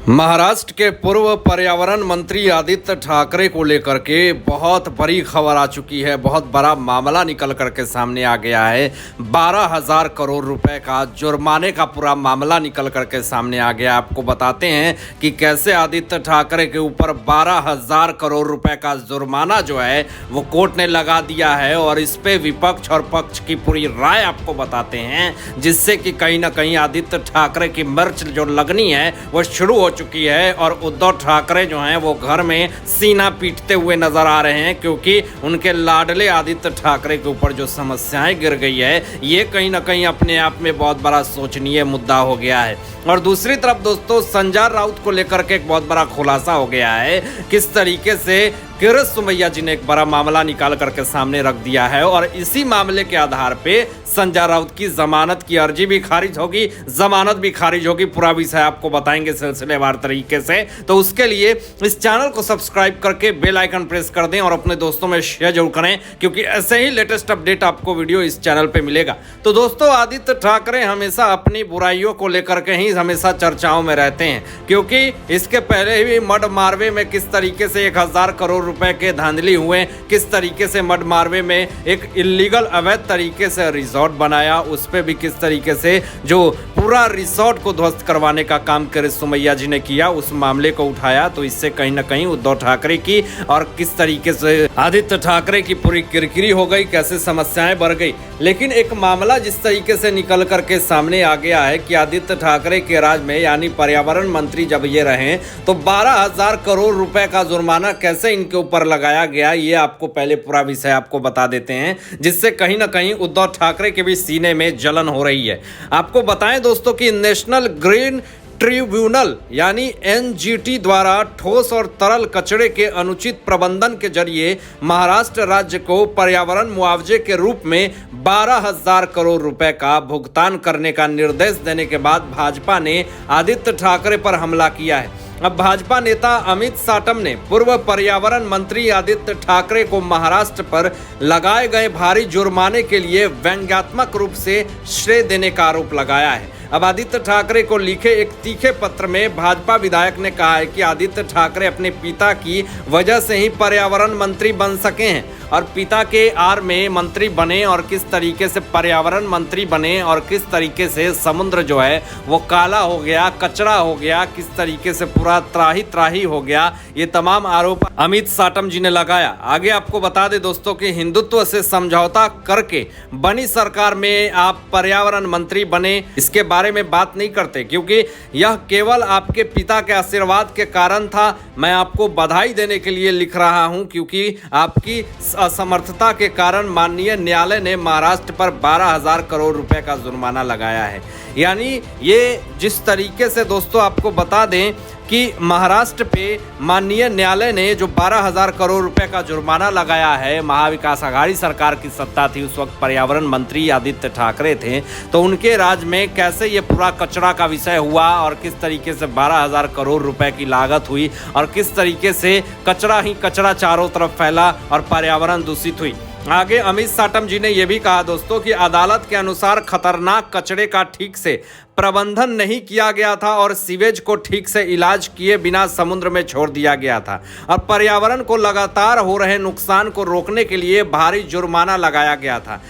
महाराष्ट्र के पूर्व पर्यावरण मंत्री आदित्य ठाकरे को लेकर के बहुत बड़ी खबर आ चुकी है। बहुत बड़ा मामला निकल करके सामने आ गया है। 12,000 करोड़ रुपए का जुर्माने का पूरा मामला निकल करके सामने आ गया। आपको बताते हैं कि कैसे आदित्य ठाकरे के ऊपर 12,000 करोड़ रुपए का जुर्माना जो है वो कोर्ट ने लगा दिया है, और इस पे विपक्ष और पक्ष की पूरी राय आपको बताते हैं, जिससे कि कहीं ना कहीं आदित्य ठाकरे की मिर्च जो लगनी है वो शुरू हो चुकी है। और उद्धव ठाकरे जो हैं वो घर में सीना पीटते हुए नजर आ रहे हैं, क्योंकि उनके लाडले आदित्य ठाकरे के ऊपर जो समस्याएं गिर गई है ये कहीं ना कहीं अपने आप में बहुत बड़ा सोचनीय मुद्दा हो गया है। और दूसरी तरफ दोस्तों, संजय राउत को लेकर के एक बहुत बड़ा खुलासा हो गया है। किस तरीके से किरण सुमैया जी ने एक बड़ा मामला निकाल करके सामने रख दिया है, और इसी मामले के आधार पे संजय राउत की जमानत की अर्जी भी खारिज होगी, जमानत भी खारिज होगी। पूरा विषय आपको बताएंगे सिलसिलेवार तरीके से। तो उसके लिए इस चैनल को सब्सक्राइब करके बेल आइकन प्रेस कर दें और अपने दोस्तों में शेयर जरूर करें, क्योंकि ऐसे ही लेटेस्ट अपडेट आपको वीडियो इस चैनल पे मिलेगा। तो दोस्तों, आदित्य ठाकरे हमेशा अपनी बुराइयों को लेकर के ही हमेशा चर्चाओं में रहते हैं, क्योंकि इसके पहले भी मड मारवे में किस तरीके से 1,000 करोड़ रुपए के धांधली हुए, किस तरीके से मड मारवे में एक इलीगल अवैध तरीके से रिजॉर्ट बनाया, उस पे भी किस तरीके से जो पूरा रिसोर्ट को ध्वस्त करवाने का काम किरण सुमैया जी ने किया, उस मामले को उठाया। तो इससे कहीं ना कहीं उद्धव ठाकरे की और किस तरीके से आदित्य ठाकरे की पूरी किरकिरी हो गई, कैसे समस्याएं बढ़ गई। लेकिन एक मामला जिस तरीके से निकल करके सामने आ गया है कि आदित्य ठाकरे के राज में यानी पर्यावरण मंत्री जब ये रहे तो 12,000 करोड़ रुपए का जुर्माना कैसे इनके ऊपर लगाया गया, ये आपको पहले पूरा विषय आपको बता देते हैं, जिससे कहीं ना कहीं उद्धव ठाकरे के भी सीने में जलन हो रही है। आपको बताएं दोस्तों कि नेशनल ग्रीन ट्रिब्यूनल यानी एनजीटी द्वारा ठोस और तरल कचरे के अनुचित प्रबंधन के जरिए महाराष्ट्र राज्य को पर्यावरण मुआवजे के रूप में 12,000 करोड़ रुपए का भुगतान करने का निर्देश देने के बाद भाजपा ने आदित्य ठाकरे पर हमला किया है। अब भाजपा नेता अमित साटम ने पूर्व पर्यावरण मंत्री आदित्य ठाकरे को महाराष्ट्र पर लगाए गए भारी जुर्माने के लिए व्यंग्यात्मक रूप से श्रेय देने का आरोप लगाया है। अब आदित्य ठाकरे को लिखे एक तीखे पत्र में भाजपा विधायक ने कहा है कि आदित्य ठाकरे अपने पिता की वजह से ही पर्यावरण मंत्री बन सके हैं, और पिता के आड़ में मंत्री बने, और किस तरीके से पर्यावरण मंत्री बने, और किस तरीके से समुद्र जो है वो काला हो गया, कचरा हो गया, किस तरीके से पूरा त्राही त्राही हो गया। ये तमाम आरोप अमित साटम जी ने लगाया। आगे आपको बता दें दोस्तों कि हिंदुत्व से समझौता करके बनी सरकार में आप पर्यावरण मंत्री बने, इसके बारे में बात नहीं करते, क्योंकि यह केवल आपके पिता के आशीर्वाद के कारण था। मैं आपको बधाई देने के लिए लिख रहा हूं, क्योंकि आपकी असमर्थता के कारण माननीय न्यायालय ने महाराष्ट्र पर 12,000 करोड़ रुपए का जुर्माना लगाया है। यानी ये जिस तरीके से दोस्तों आपको बता दें कि महाराष्ट्र पे माननीय न्यायालय ने जो 12,000 करोड़ रुपए का जुर्माना लगाया है, महाविकास आघाड़ी सरकार की सत्ता थी, उस वक्त पर्यावरण मंत्री आदित्य ठाकरे थे, तो उनके राज में कैसे ये पूरा कचरा का विषय हुआ, और किस तरीके से 12,000 करोड़ रुपए की लागत हुई, और किस तरीके से कचरा ही कचरा चारों तरफ फैला और पर्यावरण दूषित हुई। आगे अमित साटम जी ने यह भी कहा दोस्तों कि अदालत के अनुसार खतरनाक कचरे का ठीक से प्रबंधन नहीं किया गया था, और सीवेज को ठीक से इलाज किए बिना समुद्र में छोड़ दिया गया था, और पर्यावरण को लगातार हो रहे नुकसान को रोकने के लिए भारी जुर्माना लगाया गया था।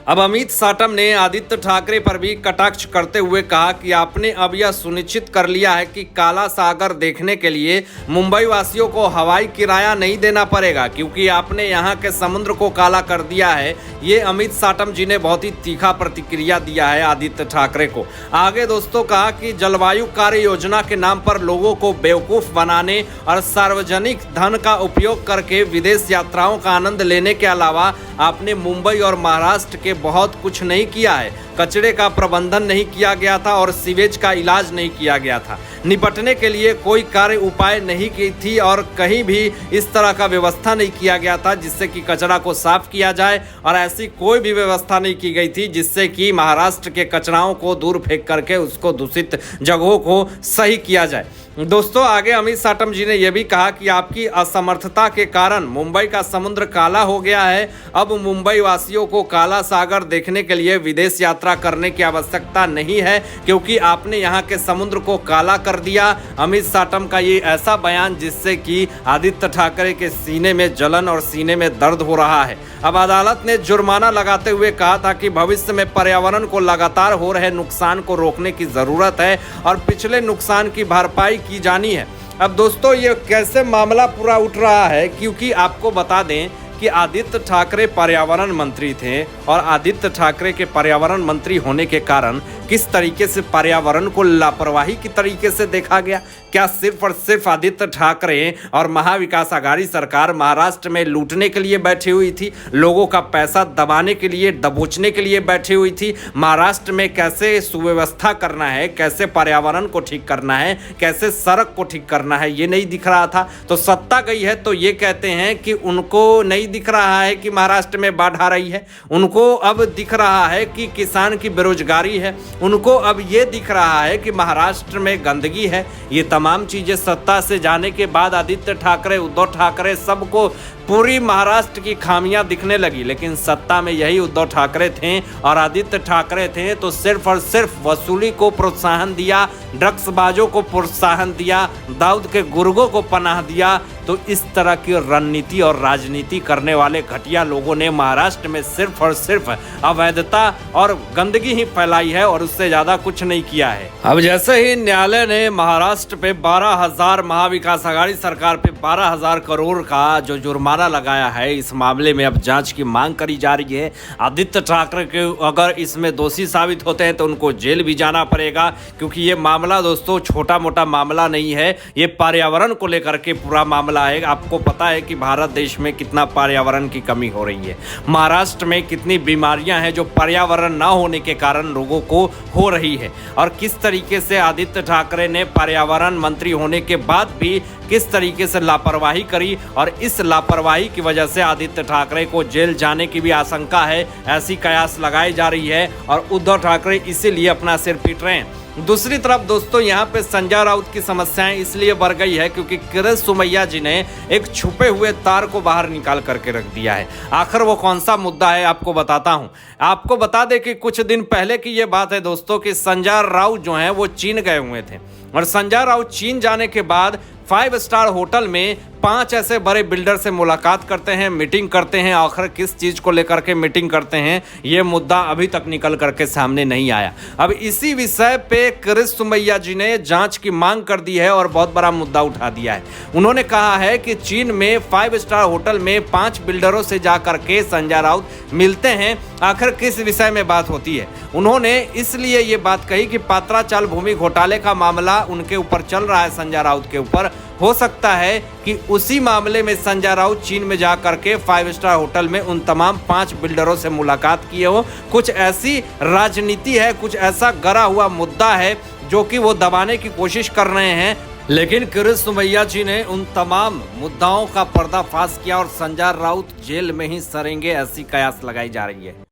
अब अमित साटम ने आदित्य ठाकरे पर भी कटाक्ष करते हुए कहा कि आपने अब यह सुनिश्चित कर लिया है कि काला सागर देखने के लिए मुंबई वासियों को हवाई किराया नहीं देना पड़ेगा, क्योंकि आपने यहां के समुद्र को काला कर दिया है। ये अमित साटम जी ने बहुत ही तीखा प्रतिक्रिया दिया है आदित्य ठाकरे को। आगे दोस्तों कहा कि जलवायु कार्य योजना के नाम पर लोगों को बेवकूफ़ बनाने और सार्वजनिक धन का उपयोग करके विदेश यात्राओं का आनंद लेने के अलावा आपने मुंबई और महाराष्ट्र के बहुत कुछ नहीं किया है। कचरे का प्रबंधन नहीं किया गया था, और सीवेज का इलाज नहीं किया गया था। निपटने के लिए कोई कार्य उपाय नहीं की थी और कहीं भी इस तरह का व्यवस्था नहीं किया गया था जिससे कि कचरा को साफ किया जाए, और ऐसी कोई भी व्यवस्था नहीं की गई थी जिससे कि महाराष्ट्र के कचराओं को दूर फेंक करके उसको दूषित जगहों को सही किया जाए। दोस्तों, आगे अमित साटम जी ने यह भी कहा कि आपकी असमर्थता के कारण मुंबई का समुद्र काला हो गया है। अब मुंबई वासियों को काला सागर देखने के लिए विदेश यात्रा करने की आवश्यकता नहीं है, क्योंकि आपने यहां के समुद्र को काला कर दिया। अमित साटम का ये ऐसा बयान जिससे कि आदित्य ठाकरे के सीने में जलन और सीने में दर्द हो रहा है। अब अदालत ने जुर्माना लगाते हुए कहा था कि भविष्य में पर्यावरण को लगातार हो रहे नुकसान को रोकने की जरूरत है और पिछले नुकसान की भरपाई की जानी है। अब दोस्तों, ये कैसे मामला पूरा उठ रहा है, क्योंकि आपको बता दें कि आदित्य ठाकरे पर्यावरण मंत्री थे और आदित्य ठाकरे के पर्यावरण मंत्री होने के कारण किस तरीके से पर्यावरण को लापरवाही की तरीके से देखा गया। क्या सिर्फ और सिर्फ आदित्य ठाकरे और महाविकास आघाड़ी सरकार महाराष्ट्र में लूटने के लिए बैठी हुई थी, लोगों का पैसा दबाने के लिए, दबोचने के लिए बैठी हुई थी? महाराष्ट्र में कैसे सुव्यवस्था करना है, कैसे पर्यावरण को ठीक करना है, कैसे सड़क को ठीक करना है, ये नहीं दिख रहा था। तो सत्ता गई है तो ये कहते हैं कि उनको नहीं दिख रहा है कि महाराष्ट्र में बाढ़ आ रही है, उनको अब दिख रहा है कि किसान की बेरोजगारी है, उनको अब ये दिख रहा है कि महाराष्ट्र में गंदगी है। ये तमाम चीजें सत्ता से जाने के बाद आदित्य ठाकरे, उद्धव ठाकरे, सबको पूरी महाराष्ट्र की खामियां दिखने लगी। लेकिन सत्ता में यही उद्धव ठाकरे थे और आदित्य ठाकरे थे तो सिर्फ और सिर्फ वसूली को प्रोत्साहन दिया, ड्रग्सबाजों को प्रोत्साहन दिया, दाऊद के गुर्गों को पनाह दिया। तो इस तरह की रणनीति और राजनीति करने वाले घटिया लोगों ने महाराष्ट्र में सिर्फ और सिर्फ अवैधता और गंदगी ही फैलाई है और उससे ज्यादा कुछ नहीं किया है। अब जैसे ही न्यायालय ने महाराष्ट्र पे 12,000, महाविकास आघाड़ी सरकार पे 12,000 करोड़ का जो जुर्माना लगाया है, इस मामले में अब जांच की मांग करी जा रही है। आदित्य ठाकरे के अगर इसमें दोषी साबित होते हैं तो उनको जेल भी जाना पड़ेगा, क्योंकि ये मामला दोस्तों छोटा मोटा मामला नहीं है, ये पर्यावरण को लेकर के पूरा मामला है। आपको पता है कि भारत देश में कितना पर्यावरण की कमी हो रही है, महाराष्ट्र में कितनी बीमारियां हैं जो पर्यावरण ना होने के कारण लोगों को हो रही है, और किस तरीके से आदित्य ठाकरे ने पर्यावरण मंत्री होने के बाद भी किस तरीके से लापरवाही करी, और इस लापरवाही की वजह से आदित्य ठाकरे को जेल जाने की भी आशंका है, ऐसी कयास लगाई जा रही है और उद्धव ठाकरे इसीलिए अपना सिर पीट रहे हैं। दूसरी तरफ दोस्तों, यहाँ पे संजय राउत की समस्याएं इसलिए बढ़ गई है क्योंकि किरण सुमैया जी ने एक छुपे हुए तार को बाहर निकाल करके रख दिया है। आखिर वो कौन सा मुद्दा है आपको बताता हूँ। आपको बता दें कि कुछ दिन पहले की ये बात है दोस्तों कि संजय राउत जो है वो चीन गए हुए थे, और संजय राउत चीन जाने के बाद 5 स्टार होटल में 5 ऐसे बड़े बिल्डर से मुलाकात करते हैं, मीटिंग करते हैं। आखिर किस चीज़ को लेकर के मीटिंग करते हैं, ये मुद्दा अभी तक निकल करके सामने नहीं आया। अब इसी विषय पे किरण सुमैया जी ने जांच की मांग कर दी है और बहुत बड़ा मुद्दा उठा दिया है। उन्होंने कहा है कि चीन में 5 स्टार होटल में 5 बिल्डरों से जा करके संजय राउत मिलते हैं, आखिर किस विषय में बात होती है। उन्होंने इसलिए ये बात कही कि पात्राचाल भूमि घोटाले का मामला उनके ऊपर चल रहा है, संजय राउत के ऊपर। हो सकता है कि उसी मामले में संजय राउत चीन में जा करके 5 स्टार होटल में उन तमाम 5 बिल्डरों से मुलाकात किए हो। कुछ ऐसी राजनीति है, कुछ ऐसा गड़ा हुआ मुद्दा है जो कि वो दबाने की कोशिश कर रहे हैं। लेकिन किरण सुमैया जी ने उन तमाम मुद्दाओं का पर्दाफाश किया और संजय राउत जेल में ही सड़ेंगे, ऐसी कयास लगाई जा रही है।